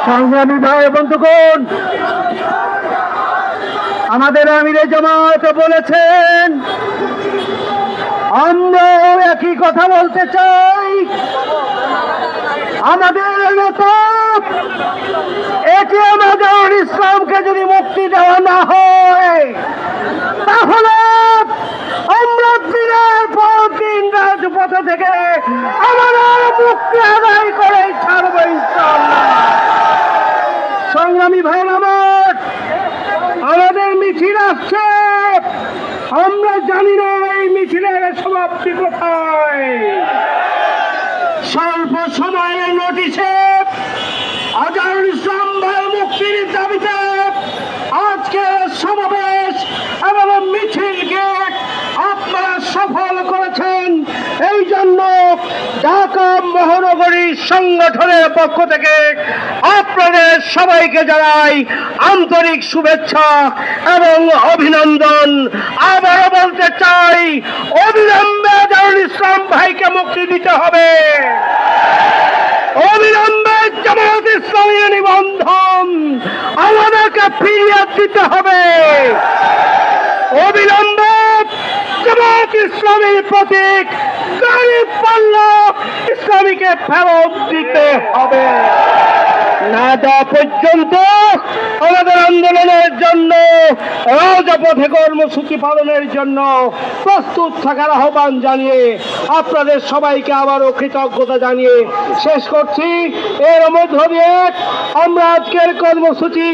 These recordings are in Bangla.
সংগ্রামী ভাই বন্ধুগণ, আমাদের আমিরে জামাত বলেছেন, আমরাও একই কথা বলতে চাই। আমাদের নেতা এটিএম আজহারুল ইসলামকে যদি মুক্তি দেওয়া না হয়, তাহলে আমরা দিনের পর দিন রাজপথে থেকে আমাদের মুক্তি আদায় করে ছাড়বো ইনশাআল্লাহ। সংগ্রামী ভাই আমার, আমাদের মিছিল আসছে, আমরা জানি না এই মিছিলের সমাপ্তি কোথায়। স্বল্প সময়ের নোটিশে আজহারুল ইসলাম ভাই মুক্তির দাবিতে আজকে সমাবেশ এবং মিছিলকে আপনারা সফল করেছেন। এই জন্য ঢাকা মহানগরী সংগঠনের পক্ষ থেকে আপনাদের সবাইকে জানাই আন্তরিক শুভেচ্ছা এবং অভিনন্দন। আবারও বলতে চাই, অবিলম্বে আজহারুল ইসলাম ভাইকে মুক্তি দিতে হবে। অবিলম্বে জামাত ইসলামী নিবন্ধন আমাদেরকে ফিরিয়ে দিতে হবে। অবিলম্বে জামাত ইসলামীর প্রতীক গরিব পাল্লা ইসলামীকে ফেরত দিতে হবে। না দেওয়া পর্যন্ত আমাদের আন্দোলনের জন্য, রাজপথে কর্মসূচি পালনের জন্য প্রস্তুত থাকার আহ্বান জানিয়ে আপনাদের সবাইকে আবারও কৃতজ্ঞতা জানিয়ে শেষ করছি। এর মধ্য দিয়ে আমরা আজকের কর্মসূচি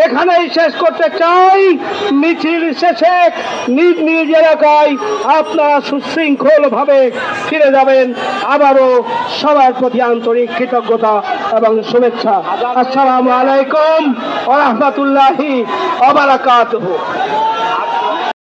এখানেই শেষ করতে চাই। মিছিল শেষে নিজ নিজ এলাকায় আপনারা সুশৃঙ্খলভাবে ফিরে যাবেন। আবারও সবার প্রতি আন্তরিক কৃতজ্ঞতা এবং শুভেচ্ছা। আসসালামু আলাইকুম ওয়া রাহমাতুল্লাহি ওয়া বারাকাতুহু।